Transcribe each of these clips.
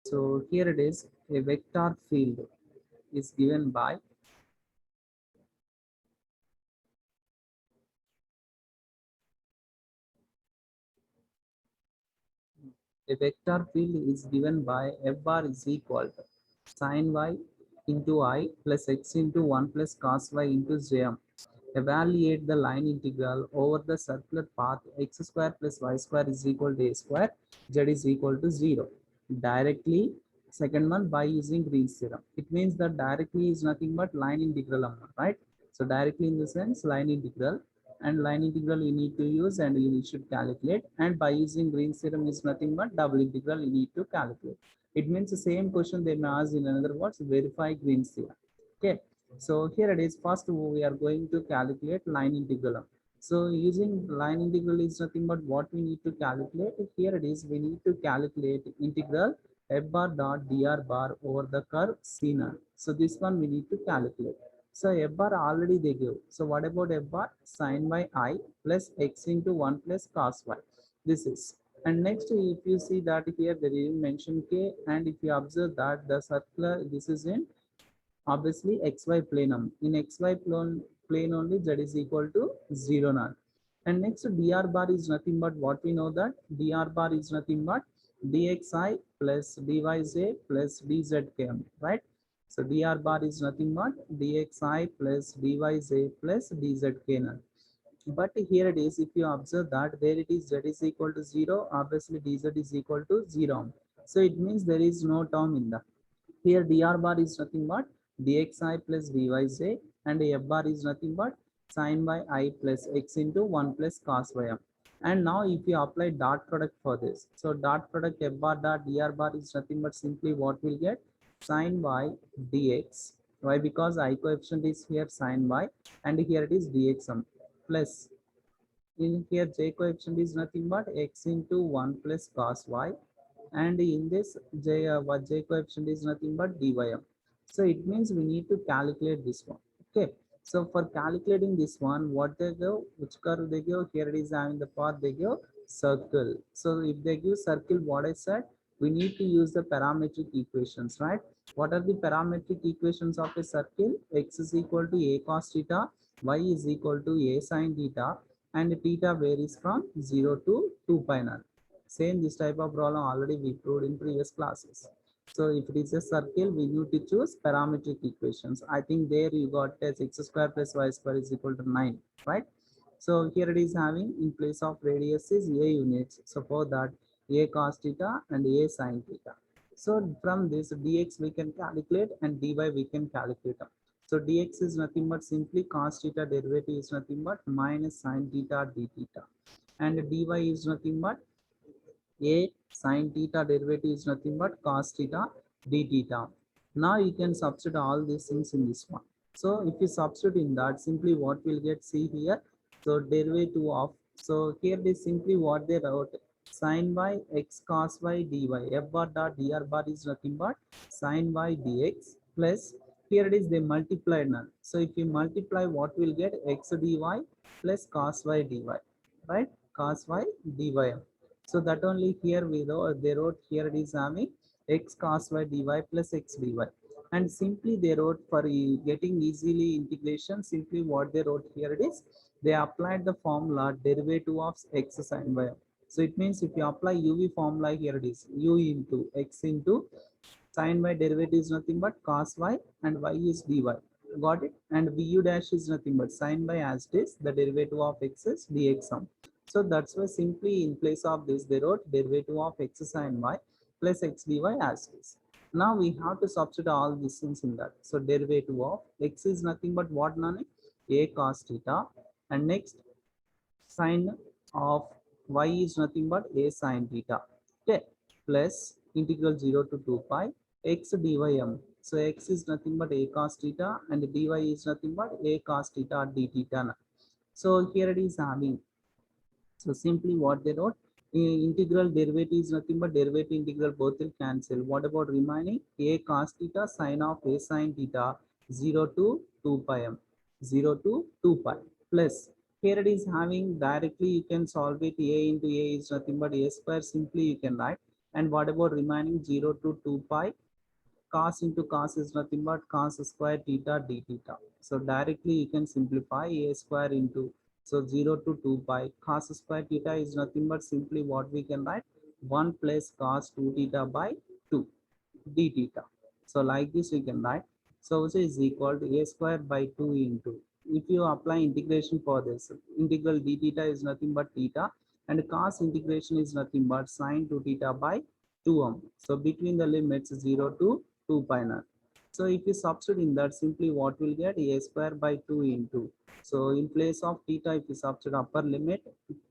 So here it is, a vector field is given by a vector field is given by f bar is equal to sin y into I plus x into 1 plus cos y into jm. Evaluate the line integral over the circular path x square plus y square is equal to a square, z is equal to 0. Directly, second one by using Green's theorem. It means that directly is nothing but line integral amount, right? So directly in the sense line integral, and line integral you need to use and you should calculate, and by using Green's theorem is nothing but double integral you need to calculate. It means the same question they may ask in another words, verify Green's theorem. Okay. So here it is, first we are going to calculate line integral. So using line integral is nothing but what we need to calculate. Here it is, we need to calculate integral f bar dot dr bar over the curve C naught. So this one we need to calculate. So f bar already they give. So what about f bar? Sin by I plus x into 1 plus cos y. This is. And next, if you see that here there is mention k, and if you observe that the circular, this is in obviously xy plane. In xy plane only z is equal to 0 naught. And next dr bar is nothing but what we know, that dr bar is nothing but dxi plus dyj plus dzkm, right? So dr bar is nothing but dxi plus dyj plus dzkm. But here it is, if you observe that there it is z is equal to 0, obviously dz is equal to 0. So it means there is no term in the here. Dr bar is nothing but dxi plus dyj, and f bar is nothing but sin by I plus x into 1 plus cos y. And now if you apply dot product for this, so dot product f bar dot dr bar is nothing but simply what we'll get, sin y dx. Why? Because I coefficient is here sin y, and here it is dx plus in here j coefficient is nothing but x into 1 plus cos y, and in this j coefficient is nothing but dym. So it means we need to calculate this one. Okay. So for calculating this one, what they give, which curve they give, here it is having the path they give circle. So if they give circle, what I said, we need to use the parametric equations, right? What are the parametric equations of a circle? X is equal to a cos theta, y is equal to a sin theta, and theta varies from 0 to 2 pi naught. Same this type of problem already we proved in previous classes. So if it is a circle, we need to choose parametric equations. I think there you got as x square plus y square is equal to 9, right? So here it is having in place of radius is a units. So for that a cos theta and a sin theta. So from this dx we can calculate and dy we can calculate. So dx is nothing but simply cos theta derivative is nothing but minus sin theta d theta, and dy is nothing but a sin theta derivative is nothing but cos theta d theta. Now you can substitute all these things in this one. So if you substitute in that, simply what we'll get, see here. So derivative of, so here is simply what they wrote, sin y x cos y dy, f bar dot dr bar is nothing but sin y dx plus, here it is they multiplied none. So if you multiply, what we'll get, x dy plus cos y dy, right? Cos y dy. So that only here we wrote, they wrote here it is having x cos y dy plus x dy. And simply they wrote for getting easily integration, simply what they wrote here it is, they applied the formula derivative of x sin y. So it means if you apply UV formula, here it is u into x into sin y derivative is nothing but cos y, and y is dy. Got it? And vu dash is nothing but sin by as it is, the derivative of x is dx sum. So that's why simply in place of this they wrote derivative of x sin y plus x dy as it is. Now we have to substitute all these things in that. So derivative of x is nothing but what, Nani? A cos theta, and next sine of y is nothing but a sin theta. Okay, plus integral 0 to 2 pi x dym. So x is nothing but a cos theta, and dy is nothing but a cos theta d theta. So here it is having, so simply what they wrote, integral derivative is nothing but derivative integral both will cancel. What about remaining? A cos theta sine of a sin theta 0 to 2 pi m, 0 to 2 pi plus, here it is having directly you can solve it, a into a is nothing but a square, simply you can write And what about remaining 0 to 2 pi? Cos into cos is nothing but cos square theta d theta. So directly you can simplify a square into, so 0 to 2 pi cos square theta is nothing but simply what we can write, 1 plus cos 2 theta by 2 d theta. So like this we can write. So which is equal to a square by 2 into, if you apply integration for this, integral d theta is nothing but theta, and cos integration is nothing but sine 2 theta by 2m. So between the limits 0 to 2 pi naught. So if you substitute in that, simply what will get, a square by 2 into, so in place of theta if you substitute upper limit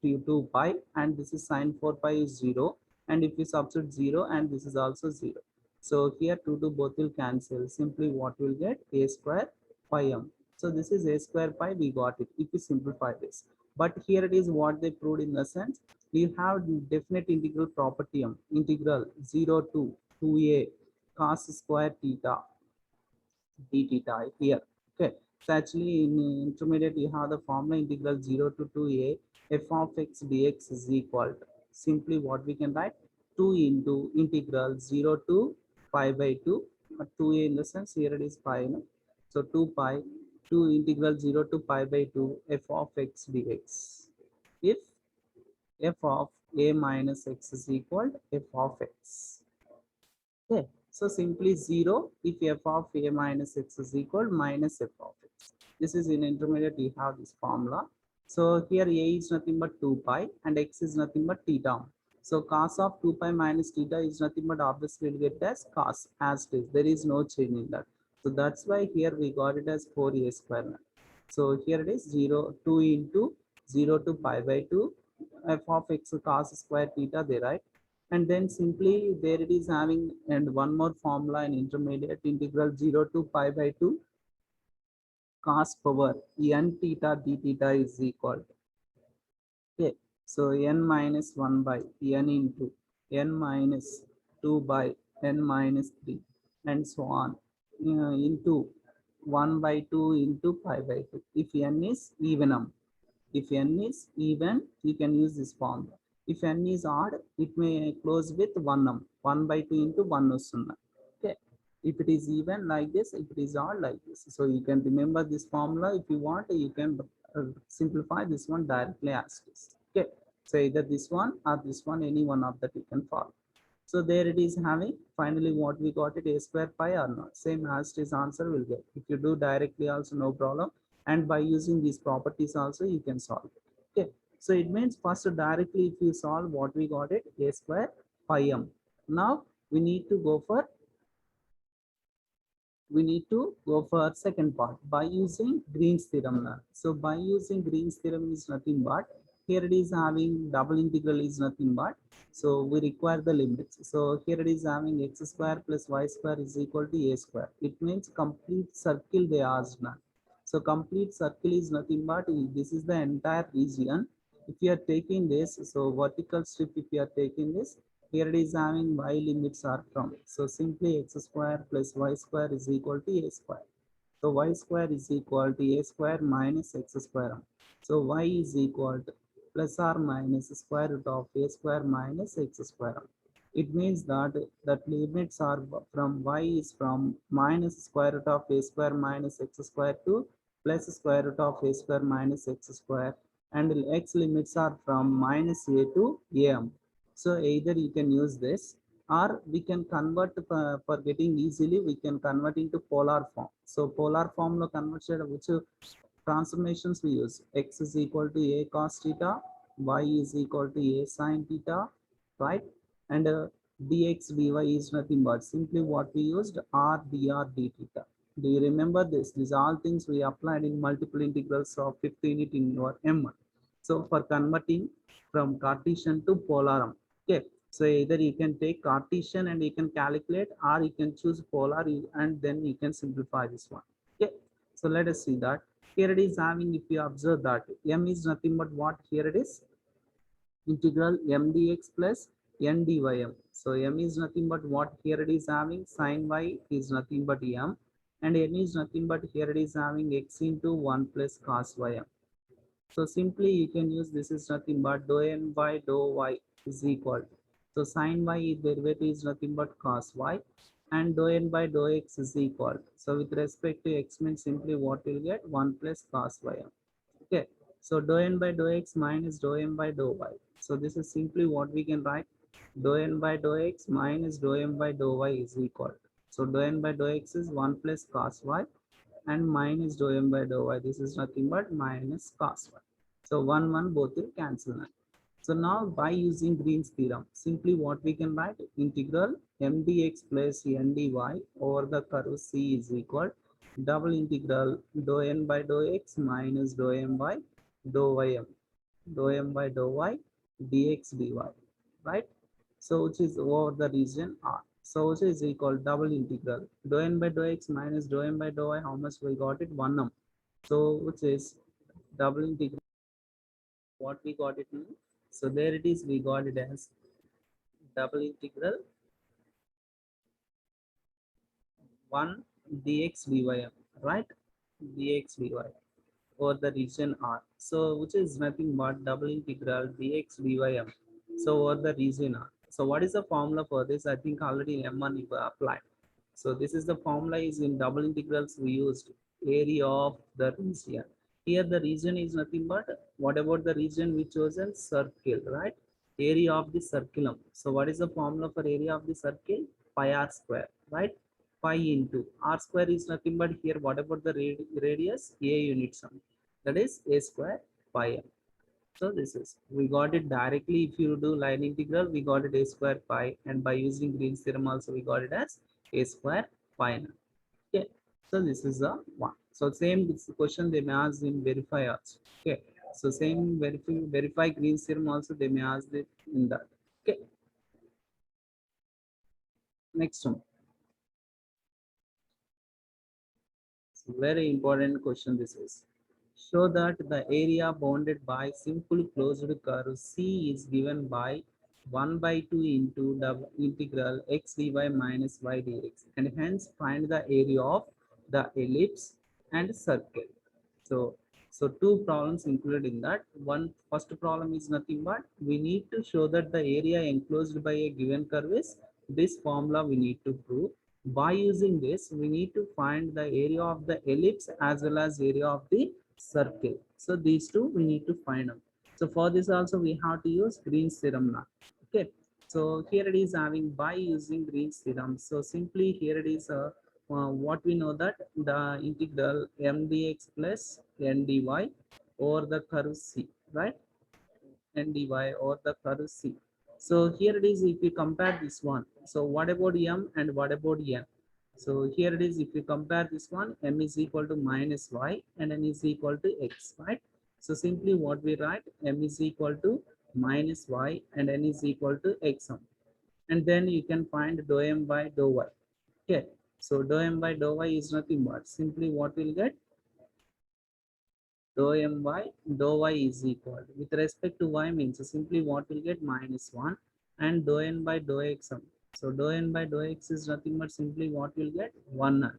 to 2 pi, and this is sine 4 pi is 0, and if you substitute 0, and this is also 0. So here 2 to both will cancel, simply what will get, a square pi m. So this is a square pi, we got it if you simplify this. But here it is what they proved in the sense, we have definite integral property m, integral 0 to 2a cos square theta d theta here. Okay, so actually in intermediate you have the formula integral 0 to 2a f of x dx is equal to, simply what we can write, 2 into integral 0 to pi by 2, 2a in the sense here it is pi, no? So 2 pi 2 integral 0 to pi by 2 f of x dx, if f of a minus x is equal to f of x. Okay, so simply 0 if f of a minus x is equal minus f of x. This is in intermediate, we have this formula. So here a is nothing but 2 pi and x is nothing but theta. So cos of 2 pi minus theta is nothing but obviously we'll get as cos as it is. There is no change in that. So that's why here we got it as 4a square. So here it is 0, 2 into 0 to pi by 2 f of x cos square theta there, right? And then simply there it is having, and one more formula in intermediate, integral 0 to pi by 2 cos power n theta d theta is equal to, okay, so n minus 1 by n into n minus 2 by n minus 3 and so on, into 1 by 2 into pi by 2 if n is even. If n is even, you can use this formula. If n is odd, it may close with 1m, 1 by 2 into 1 వస్తుంది. Okay. If it is even like this, if it is odd like this. So you can remember this formula. If you want, you can simplify this one directly as this. Okay. So either this one or this one, any one of that you can follow. So there it is having, finally what we got it, a square pi or not. Same as this answer will get. If you do directly also no problem. And by using these properties also you can solve it. Okay. So it means first directly if you solve what we got it, a square pi m. Now we need to go for second part by using Green's theorem now. So by using Green's theorem is nothing but, here it is having double integral is nothing but, so we require the limits. So here it is having x square plus y square is equal to a square. It means complete circle they asked now. So complete circle is nothing but, this is the entire region. If you are taking this, so vertical strip if you are taking this, here it is having y limits are from. So simply x square plus y square is equal to a square. So y square is equal to a square minus x square. So y is equal to plus or minus square root of a square minus x square. It means that limits are from y is from minus square root of a square minus x square to plus square root of a square minus x square, and x limits are from minus a to am. So either you can use this, or we can convert for getting easily, we can convert into polar form. So polar form lo converted, which transformations we use, x is equal to a cos theta, y is equal to a sin theta, right? And dx dy is nothing but simply what we used, r dr d theta. Do you remember this? These all things we applied in multiple integrals of 5th unit in your M1. So for converting from Cartesian to polar, okay, so either you can take Cartesian and you can calculate, or you can choose polar and then you can simplify this one. Okay, so let us see that. Here it is having, if you observe that m is nothing but what, here it is integral m dx plus n dym. So m is nothing but what, here it is having sin y is nothing but m, and n is nothing but here it is having x into 1 plus cos ym. So simply you can use, this is nothing but dou n by dou y is equal to. So sine y derivative is nothing but cos y, and dou n by dou x is equal. So with respect to x means simply what we'll get 1 plus cos y. Okay, so dou n by dou x minus dou m by dou y. So this is simply what we can write. Dou n by dou x minus dou m by dou y is equal. So dou n by dou x is 1 plus cos y and minus dou m by dou y. This is nothing but minus cos y. So 1 both will cancel now. So now by using Green's theorem, simply what we can write, integral m dx plus n dy over the curve C is equal double integral dou n by dou x minus dou m by dou ym, dou m by dou y dx dy, right? So which is over the region R. So which is equal double integral dou n by dou x minus dou m by dou y. How much we got it? 1m. So which is double integral. What we got it now? So there it is. We got it as double integral 1 dx dy, right? Dx dy over the region R. So which is nothing but double integral dx dym. So over the region R. So what is the formula for this? I think already M1 you applied. So this is the formula is in double integrals we used area of the region. Here the region is nothing but what about the region we chosen? Circle, right? Area of the circulum. So what is the formula for area of the circle? Pi r square, right? Pi into r square is nothing but here what about the radius? A unit sum, that is a square pi m. So this is, we got it directly. If you do line integral, we got it a square pi, and by using Green's theorem also we got it as a square pi n. Okay, so this is the one. So same this question they may ask in verify also. Okay, so same verify Green's theorem also they may ask it in that. Okay, next one. Very important question this is. Show that the area bounded by simple closed curve C is given by 1 by 2 into the integral x dy minus y dx, and hence find the area of the ellipse and circle. So, so two problems included in that. One first problem is nothing but we need to show that the area enclosed by a given curve is this formula we need to prove. By using this, we need to find the area of the ellipse as well as area of the circle. So these two we need to find out. So for this also we have to use Green's theorem now. Okay. So here it is having by using Green's theorem. So simply here it is what we know that the integral m dx plus n dy over the curve C, right? N dy over the curve C. So here it is if we compare this one. So what about m and what about n? So here it is if we compare this one, m is equal to minus y and n is equal to x, right? So simply what we write, m is equal to minus y and n is equal to x. And then you can find dou m by dou y. Okay. So dou m by dou y is nothing but simply what we'll get, dou m by dou y is equal with respect to y means simply what we'll get minus 1 and dou n by dou x. So dou n by dou x is nothing but simply what we'll get 1.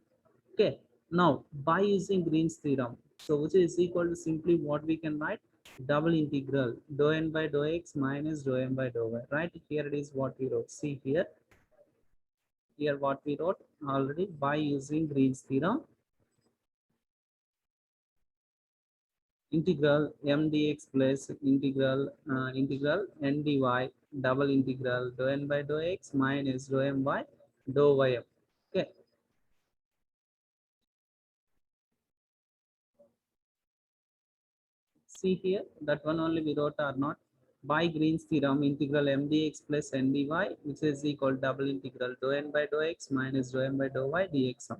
Okay, now by using Green's theorem, so which is equal to simply what we can write, double integral dou n by dou x minus dou m by dou y, right? Here it is what we wrote. See here what we wrote already. By using Green's theorem, integral m dx plus integral n dy double integral dou n by dou x minus dou m by dou ym. Okay, see here that one only we wrote or not. By Green's theorem, integral m dx plus n dy, which is equal double integral dou n by dou x minus dou m by dou y dx.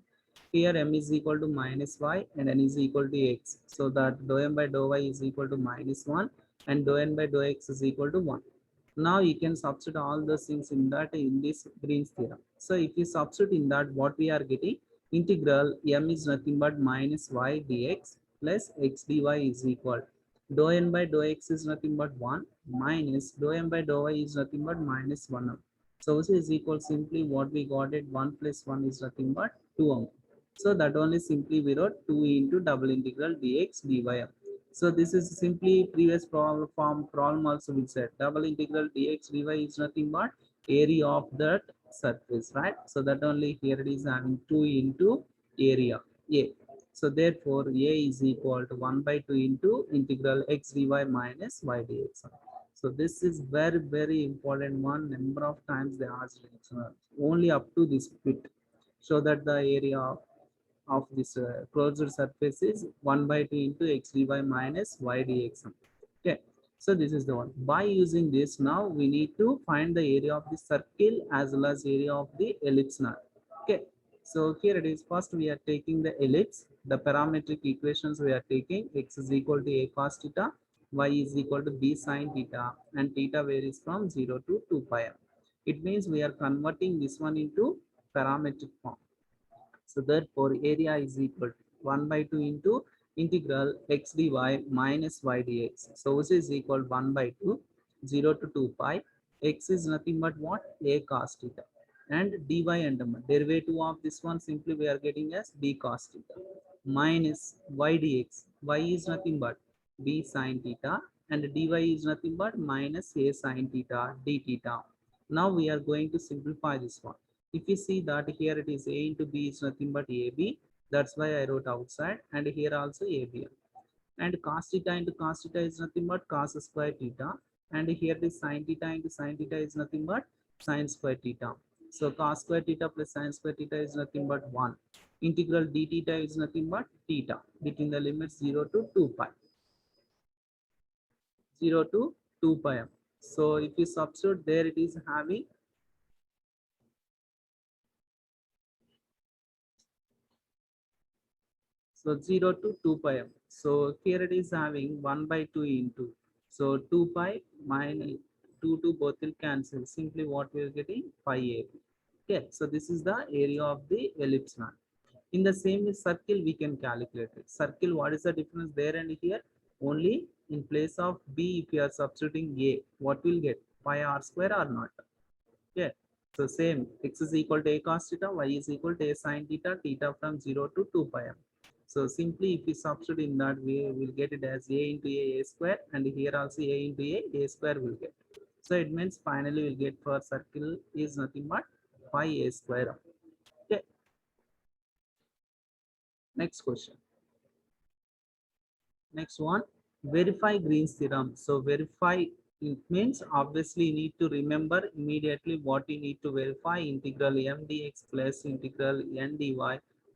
Here m is equal to minus y and n is equal to x. So that dou m by dou y is equal to minus 1 and dou n by dou x is equal to 1. Now you can substitute all those things in that in this Green's theorem. So if you substitute in that, what we are getting, integral m is nothing but minus y dx plus x dy is equal dou n by dou x is nothing but 1 minus dou m by dou y is nothing but minus 1. So this is equal simply what we got it, 1 plus 1 is nothing but 2. So that only simply we wrote 2 into double integral dx dy. So this is simply previous problem also we said double integral dx dy is nothing but area of that surface, right? So that only here it is having 2 into area A. So therefore A is equal to 1 by 2 into integral x dy minus y dx. So this is very important one. Number of times they asked it, only up to this bit. So that the area of this closed surface is 1 by 2 into x dy minus y dx. Okay, so this is the one. By using this, now we need to find the area of the circle as well as area of the ellipse now. Okay, so here it is. First we are taking the ellipse. The parametric equations we are taking: x is equal to a cos theta, y is equal to b sin theta, and theta varies from 0 to 2 pi m. It means we are converting this one into parametric form. So therefore area is equal to 1 by 2 into integral x dy minus y dx. So which is equal to 1 by 2, 0 to 2 pi. X is nothing but what? A cos theta. And dy and derivative of this one simply we are getting as b cos theta minus y dx. Y is nothing but b sin theta and dy is nothing but minus a sin theta d theta. Now we are going to simplify this one. If you see that here it is a into b is nothing but ab, that's why I wrote outside, and here also ab. And cos theta into cos theta is nothing but cos square theta, and here it is sin theta into sin theta is nothing but sin square theta. So cos square theta plus sin square theta is nothing but 1. Integral d theta is nothing but theta between the limits 0 to 2 pi. 0 to 2 pi m. So if you substitute there, it is having so 0 to 2 pi m. So here it is having 1 by 2 into. So 2 pi minus 2 to both will cancel. Simply what we are getting? Pi a. Okay, so this is the area of the ellipse line. In the same with circle, we can calculate it. Circle, what is the difference there and here? Only in place of b, if you are substituting a, what will get? Pi r square or not? Okay, so same, x is equal to a cos theta, y is equal to a sin theta, theta from 0 to 2 pi m. So simply if we substitute in that, we will get it as a into a square, and here also a into a square will get. So it means finally we'll get for circle is nothing but pi a square. Okay, next question. Next one, verify Green's theorem. So verify, it means obviously you need to remember immediately what you need to verify. Integral m dx plus integral n dy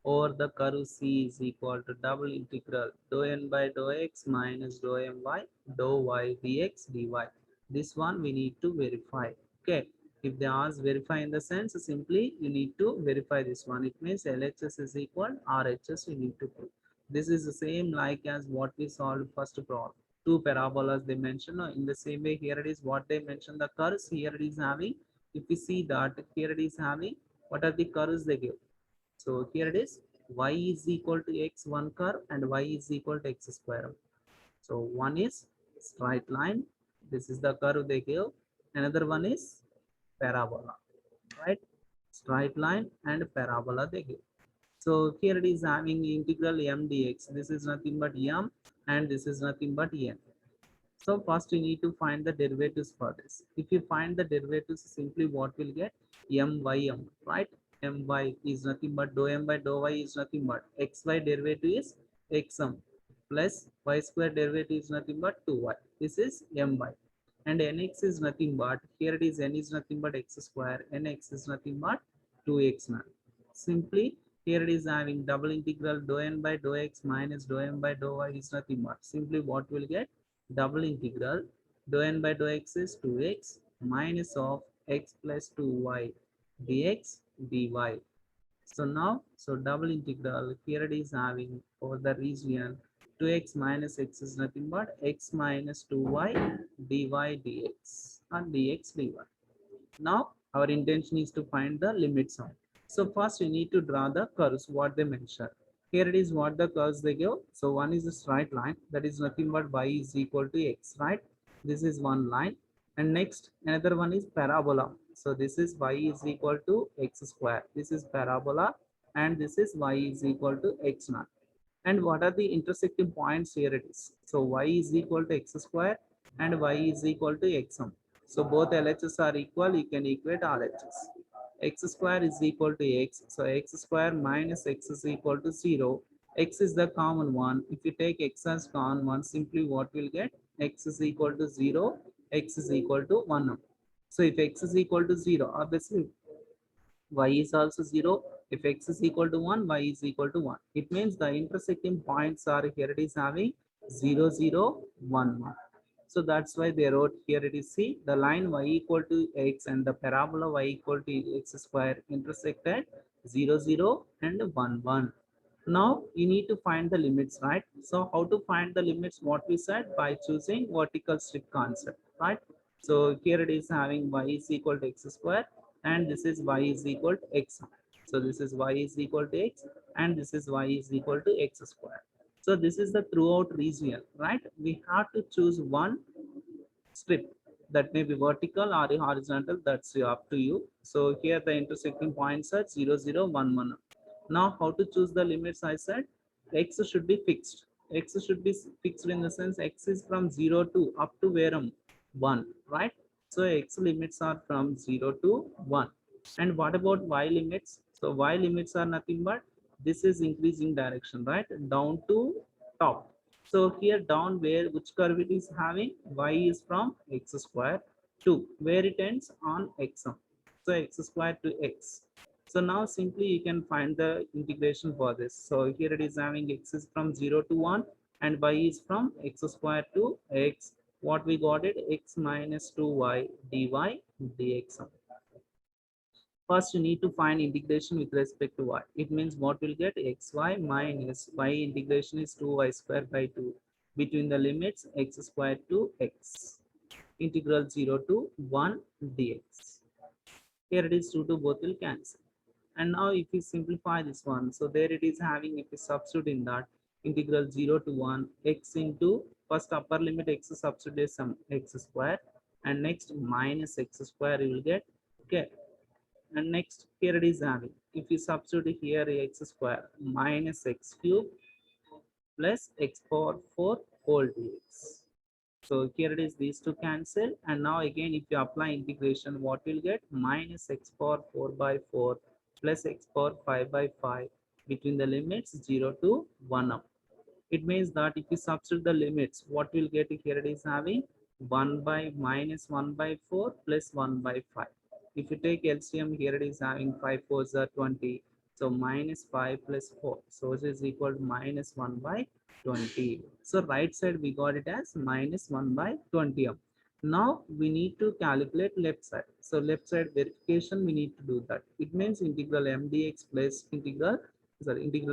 over the curve C is equal to double integral dou n by dou x minus dou m by dou y dx dy. This one we need to verify. Okay. If they ask verify in the sense, simply you need to verify this one. It means LHS is equal RHS you need to put. This is the same like as what we solved first problem. Two parabolas they mentioned. In the same way, here it is what they mentioned the curves. Here it is having, if we see that here it is having, what are the curves they give? So here it is y is equal to x one curve and y is equal to x square. So one is straight line. This is the curve they give. Another one is parabola, right? Straight line and parabola they give. So here it is having integral m dx. This is nothing but m and this is nothing but n. So first you need to find the derivatives for this. If you find the derivatives, simply what will get? M, right? My is nothing but dou m by dou y is nothing but xy derivative is xm plus y square derivative is nothing but 2y. This is my. And nx is nothing but, here it is n is nothing but x square, nx is nothing but 2x man. Simply here it is having double integral dou n by dou x minus dou m by dou y is nothing but, simply what will get? Double integral dou n by dou x is 2x minus of x plus 2y dx dy. So now, so double integral, here it is having for the region 2x minus x is nothing but x minus 2y dy dx and dx dy. Now our intention is to find the limits of. So first we need to draw the curves what they mentioned. Here it is what the curves they give. So one is a straight line, that is nothing but y is equal to x, right? This is one line. And next another one is parabola. So this is y is equal to x square. This is parabola and this is y is equal to x naught. And what are the intersecting points? Here it is. So y is equal to x square and y is equal to xm. So both LHS are equal, you can equate RHS. X square is equal to x. So x square minus x is equal to 0. X is the common one. If you take x as common one, simply what we'll get? X is equal to 0, x is equal to 1. So if x is equal to 0, obviously y is also 0. If x is equal to 1, y is equal to 1. It means the intersecting points are here it is having 0, 0, 1, 1. So that's why they wrote here it is see the line y equal to x and the parabola y equal to x square intersected 0, 0 and 1, 1. Now you need to find the limits, right? So how to find the limits? What we said, by choosing vertical strip concept, right? So here it is having y is equal to x square and this is y is equal to x. So this is y is equal to x and this is y is equal to x square. So this is the throughout region, right? We have to choose one strip that may be vertical or horizontal, that's up to you. So here the intersecting points are 0, 0, 1, 1. Now how to choose the limits? I said x should be fixed. X should be fixed in the sense x is from 0 to up to where 1, right? So x limits are from 0 to 1. And what about y limits? So y limits are nothing but this is increasing direction, right? Down to top. So here down where which curve it is having, y is from x square to where it ends on x. So x square to x. So now simply you can find the integration for this. So here it is having x is from 0 to 1 and y is from x square to x. What we got it, x minus 2y dy dx. First, you need to find integration with respect to y. It means what will get xy minus y integration is 2y square by 2 between the limits x square to x. Integral 0 to 1 dx. Here it is 2 to both will cancel. And now if we simplify this one, so there it is having, if we substitute in that, integral 0 to 1 x into first upper limit x substitute some x square and next minus x square you will get. Okay, and next here it is having, if you substitute here x square minus x cube plus x power 4 whole dx. So here it is these two cancel and now again if you apply integration what we'll get, minus x power 4 by 4 plus x power 5 by 5 between the limits 0 to 1 up. It means that if you substitute the limits what we'll get here it is having 1 by minus 1 by 4 plus 1 by 5. If you take LCM here it is having 5 4s are 20. So minus 5 plus 4. So it is equal to minus 1 by 20. So right side we got it as minus 1 by 20. Now we need to calculate left side. So left side verification we need to do that. It means integral m dx plus integral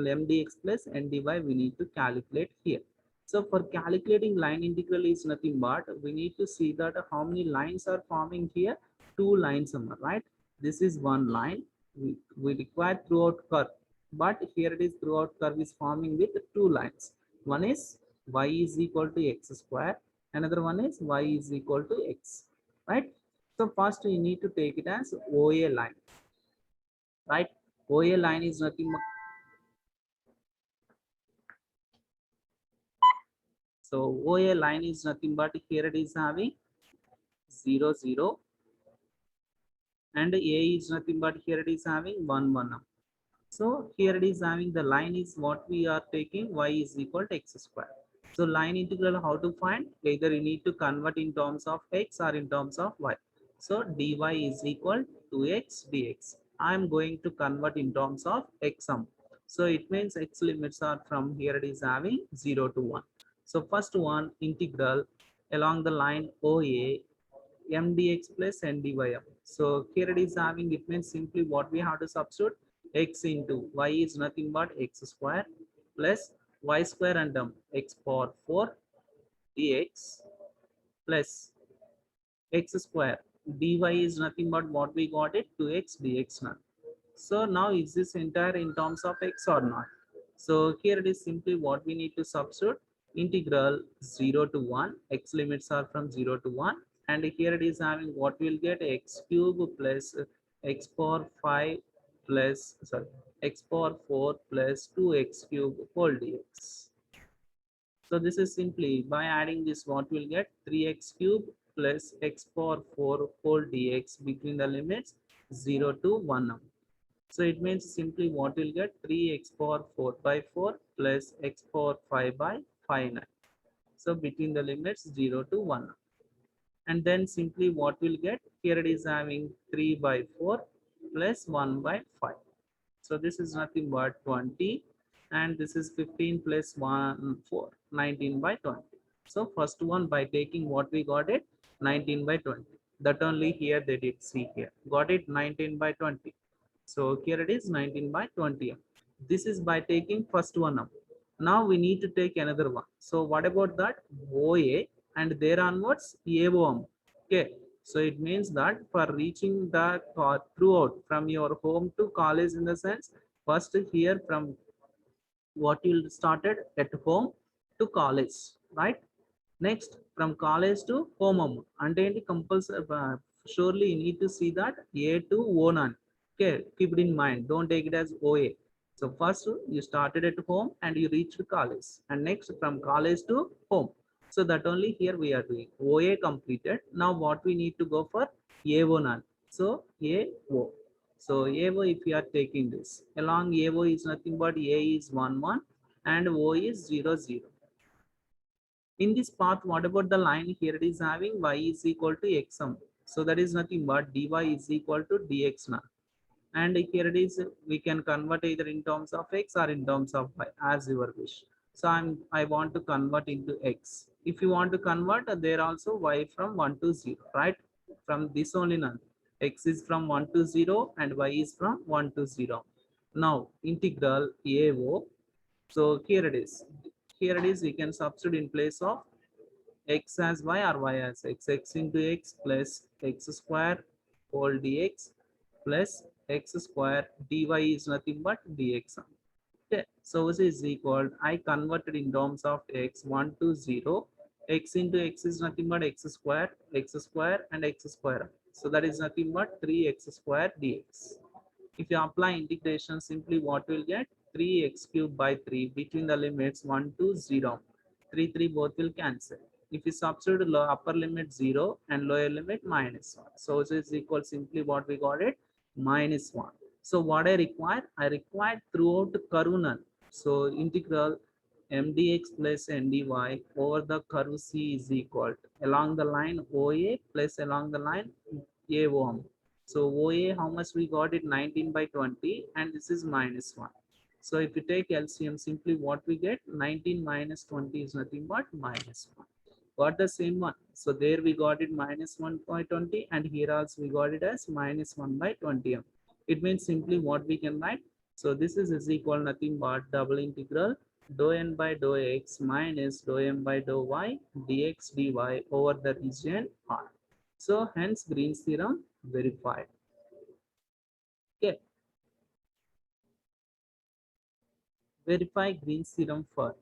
m dx plus n dy we need to calculate here. So for calculating line integral is nothing but we need to see that how many lines are forming here. Two lines, right? This is one line. We require throughout curve, but here it is throughout curve is forming with two lines. One is y is equal to x square. Another one is y is equal to x, right? So first you need to take it as OA line, right? OA line is nothing but so OA line is nothing but here it is having 0 0 and A is nothing but here it is having 1 1. So here it is having the line is what we are taking, y is equal to x square. So line integral how to find? Either you need to convert in terms of x or in terms of y. So dy is equal to x dx. I am going to convert in terms of x sum. So it means x limits are from here it is having 0 to 1. So first one integral along the line OA m dx plus n dy. So here it is having, it means simply what we have to substitute, x into y is nothing but x square plus y square and x power 4 dx plus x square dy is nothing but what we got it 2x dx now. So now is this entire in terms of x or not? So here it is simply what we need to substitute, integral 0 to 1, x limits are from 0 to 1 and here it is having what we'll get, x cube plus x power 5 plus x power 4 plus 2x cube whole dx. So this is simply by adding this what we'll get, 3x cube plus x power 4 whole dx between the limits 0 to 1. So it means simply what we'll get 3x power 4 by 4 plus x power 5 by 5 9. So between the limits 0 to 1. And then simply what we'll get here, it is having 3 by 4 plus 1 by 5. So this is nothing but 20, and this is 15 plus 1 4 19 by 20. So first one by taking what we got it 19 by 20, that only here they did see here got it 19 by 20. So here it is 19 by 20. This is by taking first one up. Now we need to take another one. So what about that? OA and there onwards AOM. Okay. So it means that for reaching the throughout from your home to college, in the sense, first here from what you started at home to college, right? Next, from college to home. And then compulsory, surely you need to see that A to O none. Okay, keep it in mind. Don't take it as OA. So first you started at home and you reached college, and next from college to home. So that only here we are doing OA completed. Now what we need to go for AO none. So AO. So AO, if you are taking this along, AO is nothing but A is 1 1 and O is 0 0. In this path, what about the line here? It is having y is equal to xm. So that is nothing but dy is equal to dx now. And here it is, we can convert either in terms of x or in terms of y as your wish. So I want to convert into x. If you want to convert, there also y from 1 to 0, right? From this only none. X is from 1 to 0 and y is from 1 to 0. Now integral AO. So here it is. Here it is, we can substitute in place of x as y or y as x. X into x plus x square whole dx plus x square dy is nothing but dx. Okay, so this is equal, I converted in terms of x 1 to 0. X into x is nothing but x square and x square. So that is nothing but 3x square dx. If you apply integration, simply what will get 3x cubed by 3 between the limits 1 to 0. 3 both will cancel. If you substitute upper limit 0 and lower limit minus 1. So it is equal, simply what we got it minus 1. So what I require? I require throughout curve none. So integral mdx plus ndy over the curve C is equal to, along the line OA plus along the line AOM. So OA, how much we got it? 19 by 20, and this is minus 1. So if you take LCM, simply what we get? 19 minus 20 is nothing but minus 1. Got the same one. So there we got it minus 1 by 20, and here also we got it as minus 1 by 20. It means simply what we can write. So this is equal nothing but double integral dou n by dou x minus dou m by dou y dx dy over the region R. So hence Green's theorem verified. Okay. Verify Green's theorem for.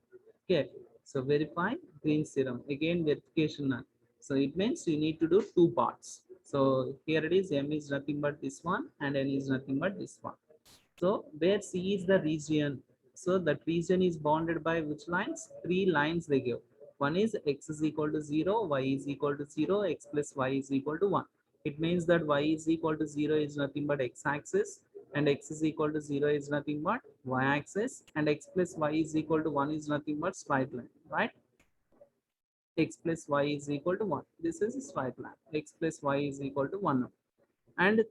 Okay. So verify Green's theorem. Again verification none. So it means you need to do two parts. So here it is, M is nothing but this one and N is nothing but this one. So where C is the region. So that region is bounded by which lines? Three lines they give. One is x is equal to 0, y is equal to 0, x plus y is equal to 1. It means that y is equal to 0 is nothing but x-axis, and x is equal to 0 is nothing but y-axis, and x plus y is equal to 1 is nothing but straight line, right? X plus y is equal to 1. This is a straight line. X plus y is equal to 1. And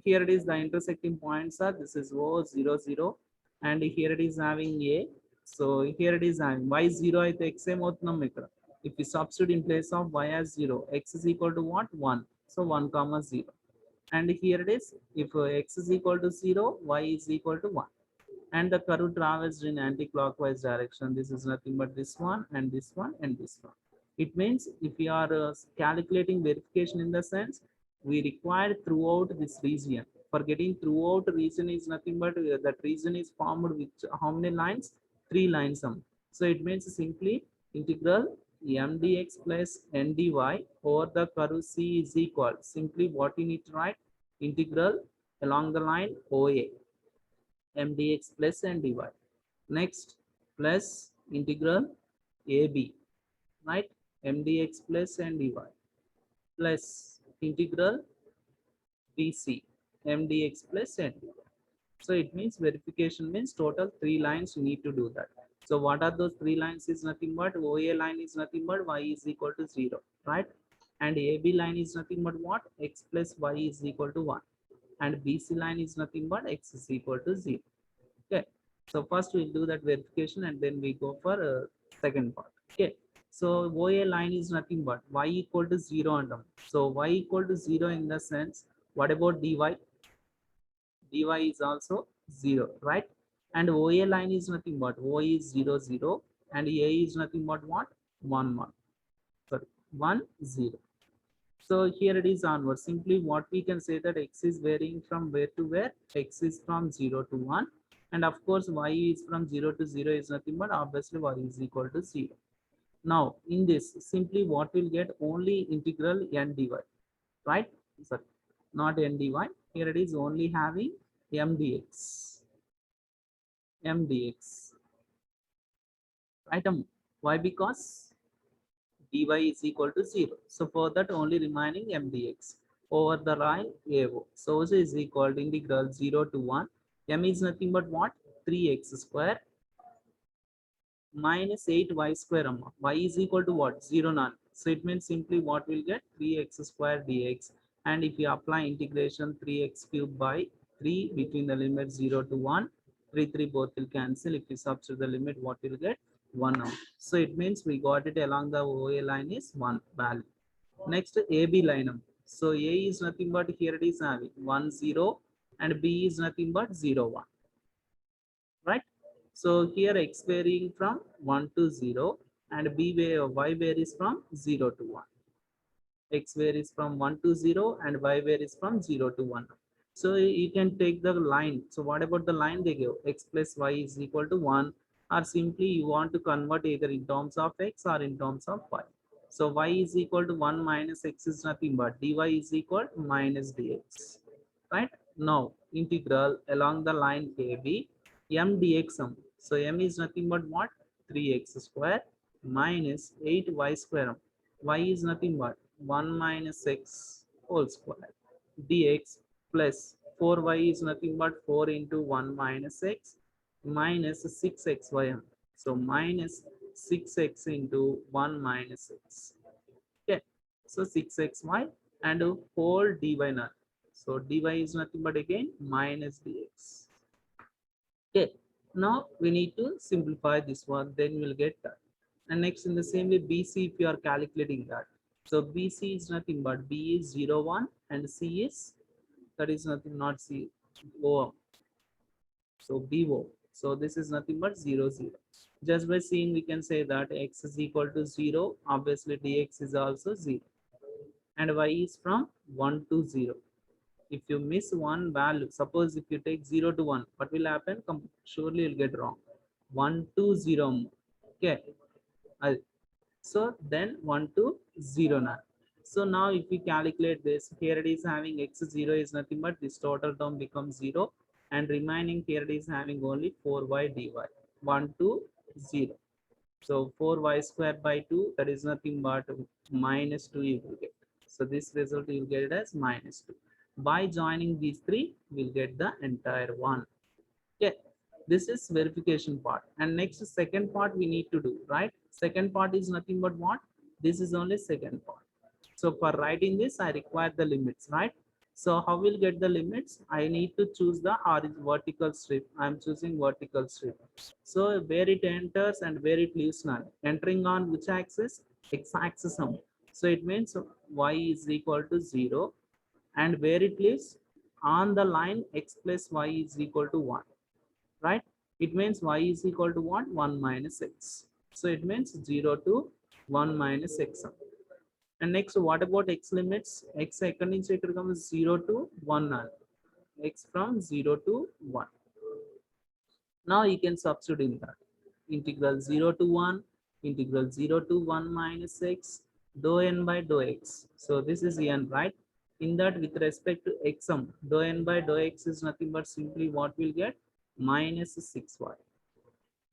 here it is, the intersecting points are, this is O 0 0, and here it is having A. So here it is having y 0 అయితే x ఏమవుతున్నాం ఇక్కడ. If we substitute in place of y as 0, x is equal to what? 1. So 1 comma 0. And here it is, if x is equal to 0, y is equal to 1. And the curve traversed in anti-clockwise direction. This is nothing but this one and this one and this one. It means if we are calculating verification, in the sense, we require throughout this region. For getting throughout region is nothing but that region is formed with how many lines? 3 lines. So it means simply integral mdx plus ndy over the curve C is equal. Simply what you need to write? Integral along the line OA mdx plus ndy. Next, plus integral AB, right? Mdx plus ndy. plus integral BC MDX plus ND. So it means verification means total 3 lines you need to do that. So what are those 3 lines is nothing but OA line is nothing but y is equal to 0, right? And AB line is nothing but what? X plus y is equal to 1. And BC line is nothing but x is equal to 0. Okay. So first we'll do that verification and then we go for second part. Okay. So OA line is nothing but y equal to 0 and so y equal to 0 in the sense, what about dy? Dy is also 0, right? And OA line is nothing but O is 0, 0 and A is nothing but what? 1, 1. Sorry, 1, 0. So here it is onward. Simply what we can say that x is varying from where to where? X is from 0 to 1. And of course, y is from 0 to 0 is nothing but obviously y is equal to 0. Now, in this, simply what will get? Only integral n dy, right? Sorry, not n dy. Here it is only having m dx. M dx. Right? Why? Because dy is equal to 0. So for that only remaining m dx over the line AO. So this is equal to integral 0 to 1. M is nothing but what? 3x square minus 8y square. Y is equal to what? 0, none. So it means simply what will get? 3x square dx. And if you apply integration 3x cubed by 3 between the limit 0 to 1, 3, 3 both will cancel. If you substitute the limit, what will get? 1 now. So it means we got it along the OA line is 1 value. Next AB line. So A is nothing but here it is having 1, 0 and B is nothing but 0, 1. Right? So here x varying from 1 to 0 and y varies from 0 to 1. X varies from 1 to 0 and y varies from 0 to 1. So you can take the line. So what about the line they give? X plus y is equal to 1, or simply you want to convert either in terms of x or in terms of y. So y is equal to 1 minus x is nothing but dy is equal to minus dx. Right? Now integral along the line AB m dx. So m is nothing but what? 3x square minus 8y square. Y is nothing but 1 minus x whole square dx plus 4y is nothing but 4 into 1 minus x minus 6xy. So minus 6x into 1 minus x. Okay. So 6xy and whole dy now. So dy is nothing but again minus dx. Okay. Now we need to simplify this one, then we'll get that. And next in the same way BC, if you are calculating that. So BC is nothing but B is 0, 1 and C is, that is nothing, not C, O. So BO. So this is nothing but 0, 0. Just by seeing we can say that x is equal to 0. Obviously dx is also 0. And y is from 1 to 0. If you miss one value, suppose if you take 0 to 1, what will happen? Surely you'll get wrong. 1 to 0. Okay. So then 1 to 0 now. So now if we calculate this, here it is having x0 is nothing but this total term becomes 0 and remaining here it is having only 4y dy. 1 to 0. So 4y square by 2, that is nothing but minus 2 you will get. So this result you will get it as minus 2. By joining these three, we'll get the entire one. Okay, this is verification part. And next second part we need to do, right? Second part is nothing but what? This is only second part. So for writing this, I require the limits, right? So how will get the limits? I need to choose the vertical strip. I'm choosing vertical strip. So where it enters and where it leaves none. Entering on which axis? X-axis. So it means y is equal to 0. And where it leaves? On the line x plus y is equal to 1. Right? It means y is equal to what? 1 minus x. So it means 0 to 1 minus x. And next, what about x limits? X second inch comes 0 to 1. X from 0 to 1. Now you can substitute in that. Integral 0 to 1, integral 0 to 1 minus x, dou n by dou x. So this is n, right? In that with respect to x dou n by dou x is nothing but simply what we'll get? Minus 6y.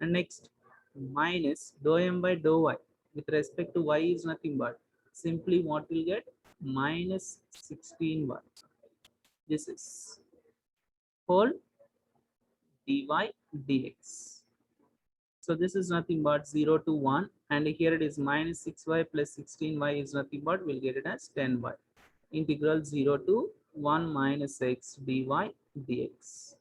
And next, minus dou m by dou y. With respect to y is nothing but simply what we'll get? minus 16y. This is whole dy dx. So this is nothing but 0 to 1, and here it is minus 6y plus 16y is nothing but we'll get it as 10y. Integral 0 to 1 minus x dy dx.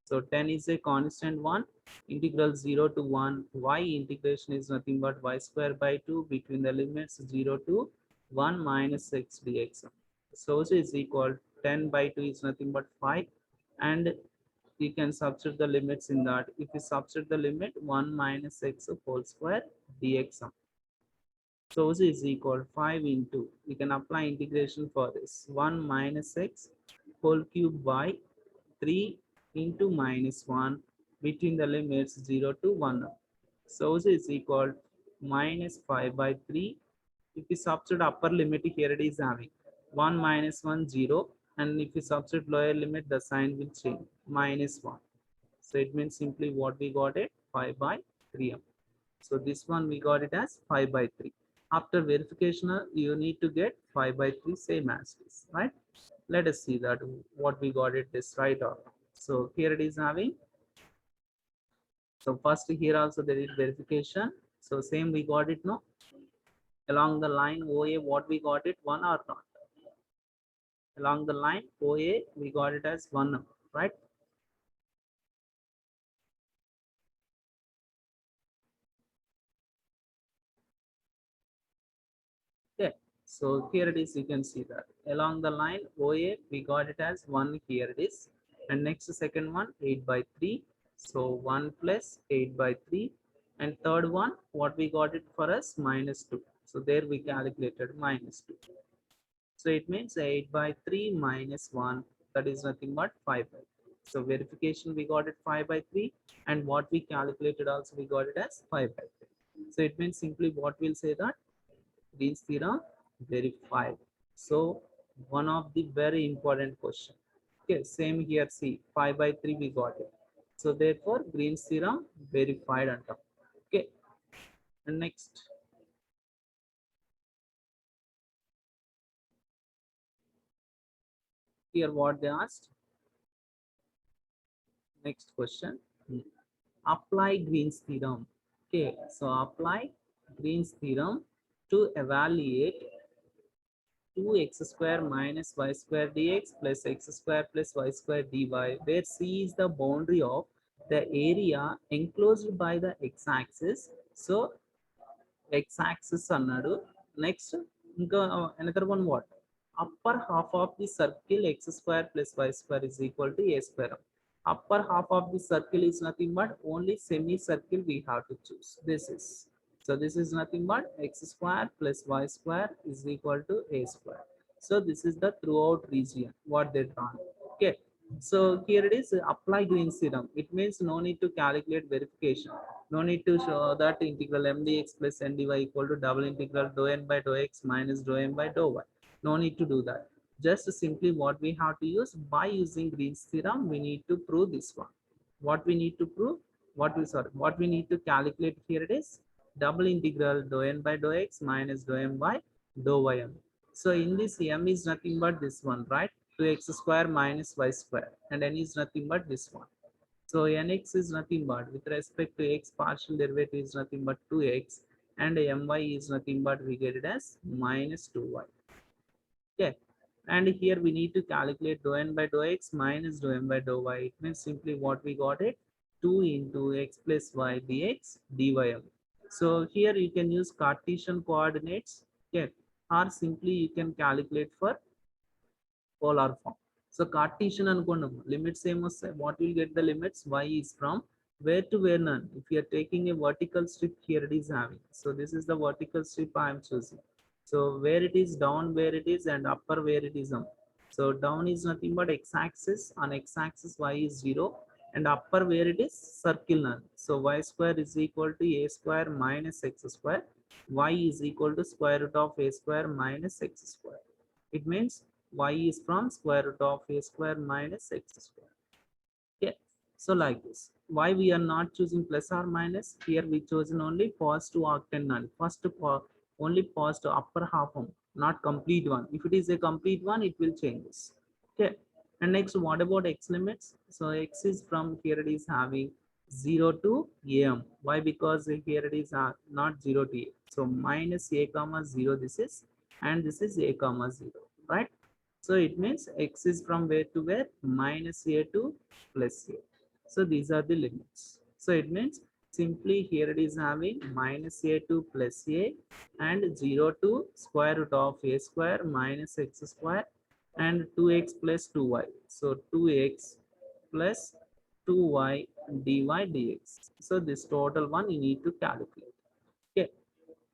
So 10 is a constant one. Integral 0 to 1 y integration is nothing but y square by 2 between the limits 0 to 1 minus x dx. So is equal 10 by 2 is nothing but 5, and you can substitute the limits in that. If you substitute the limit 1 minus x whole square dx. So is equal 5 into, you can apply integration for this 1 minus x whole cube by 3 into minus 1 between the limits 0 to 1. So is equal minus 5 by 3. If you substitute upper limit, here it is having 1 minus 1 0, and if you substitute lower limit, the sign will change minus 1. So it means simply what we got it 5 by 3. So this one we got it as 5 by 3. After verification, you need to get 5 by 3 same as this, right? Let us see that what we got it this right or wrong. So here it is having. So first here also there is verification. So same we got it no. Along the line OA, what we got it 1 or not? Along the line OA we got it as 1, right? Okay, so here it is, you can see that along the line OA we got it as 1, here it is, and next second one 8 by 3, so 1 plus 8 by 3, and third one what we got it for us minus 2, so there we calculated minus 2. So it means 8 by 3 minus 1, that is nothing but 5 by 3. So verification we got it 5 by 3, and what we calculated also we got it as 5 by 3. So it means simply what we'll say that Green's theorem verified. So one of the very important question. Okay, same here. See, 5 by 3 we got it. So therefore, Green's theorem verified on top. Okay, and next. Here what they asked. Next question. Apply Green's theorem. Okay, so apply Green's theorem to evaluate 2x square minus y square dx plus x square plus y square dy, where C is the boundary of the area enclosed by the x-axis. So x-axis annadu. Next, another one what? Upper half of the circle x square plus y square is equal to a square. Upper half of the circle is nothing but only semicircle we have to choose. This is. So this is nothing but x square plus y square is equal to a square. So this is the throughout region what they drawn. Okay. So here it is apply Green's theorem. It means no need to calculate verification. No need to show that integral m dx plus n dy equal to double integral dou n by dou x minus dou m by dou y. No need to do that. Just simply what we have to use by using Green's theorem, we need to prove this one. What we need to prove? What we need to calculate here it is double integral dou n by dou x minus dou m by dou ym. So in this m is nothing but this one, right? 2x square minus y square, and n is nothing but this one. So nx is nothing but with respect to x partial derivative is nothing but 2x, and my is nothing but we get it as minus 2y. Okay, and here we need to calculate dou n by dou x minus dou m by dou y. It means simply what we got it 2 into x plus y dx dym. So here you can use Cartesian coordinates. Okay, or simply you can calculate for polar form. So Cartesian అనుకున్నాము limits ఏమొస్తాయి, what will get the limits? Y is from where to where none. If you are taking a vertical strip, here it is having. So this is the vertical strip I am choosing. So where it is down, where it is, and upper where it is up. So down is nothing but x-axis. On x-axis y is 0, and upper where it is circle none. So y square is equal to a square minus x square. Y is equal to square root of a square minus x square. It means y is from square root of a square minus x square. Okay, so like this. Why we are not choosing plus or minus? Here we chosen only positive octant none. First only positive upper half. not complete one. If it is a complete one, it will change this. Okay. And next, what about x limits? So x is from here it is having 0 to am. Why? Because here it is not 0 to a. So minus a comma 0 this is, and this is a comma 0, right? So it means x is from where to where? Minus a to plus a. So these are the limits. So it means simply here it is having minus a to plus a and 0 to square root of a square minus x square and 2x plus 2y. So 2x plus 2y dy dx. So this total one you need to calculate. Okay.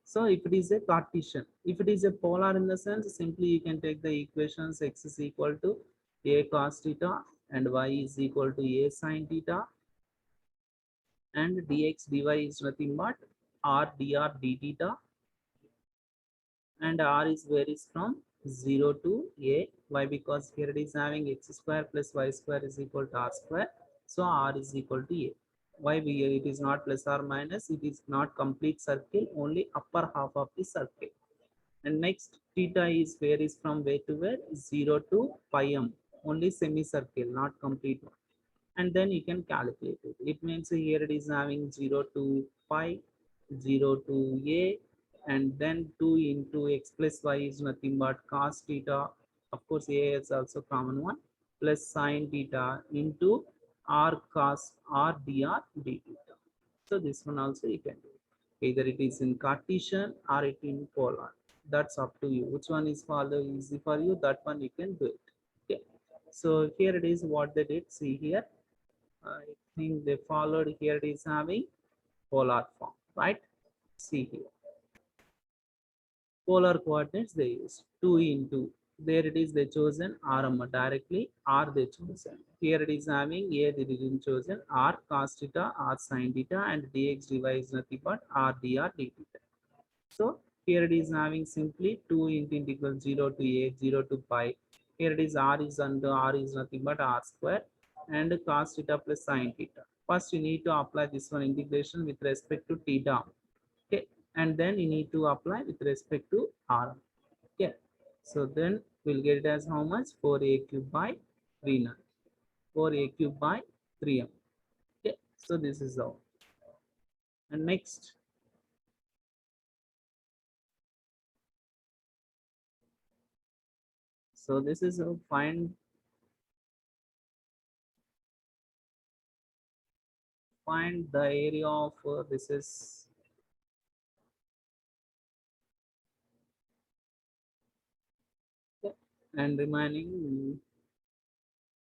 So if it is a Cartesian, if it is a polar in the sense, simply you can take the equations x is equal to a cos theta and y is equal to a sin theta, and dx dy is nothing but r dr d theta, and r is where is from 0 to a. Why? Because here it is having x square plus y square is equal to r square, so r is equal to a. Why it is not plus or minus? It is not complete circle, only upper half of the circle. And next, theta is where is from where to where? 0 to pi m, only semicircle, not complete one. And then you can calculate it. It means here it is having 0 to pi, 0 to a, and then 2 into x plus y is nothing but cos theta. Of course, a is also common one, plus sine theta into r cos r dr d theta. So this one also you can do. Either it is in Cartesian or it in polar. That's up to you. Which one is follow easy for you? That one you can do it. Okay. So here it is what they did. See here. I think they followed here it is having polar form, right? See here. Polar coordinates they use 2 into, there it is they chosen rm directly, r they chosen. Here it is having a they didn't chosen, r cos theta, r sin theta, and dx dy is nothing but r dr d theta. So here it is having simply 2 into integral 0 to a, 0 to pi. Here it is r is under, r is nothing but r square and cos theta plus sin theta. First you need to apply this one integration with respect to theta. Okay, and then you need to apply with respect to r. Okay, so then we'll get it as how much? 4a cube by 3 4a cube by 3m. Okay, so this is all. And next, so this is a find the area of this is, okay, and remaining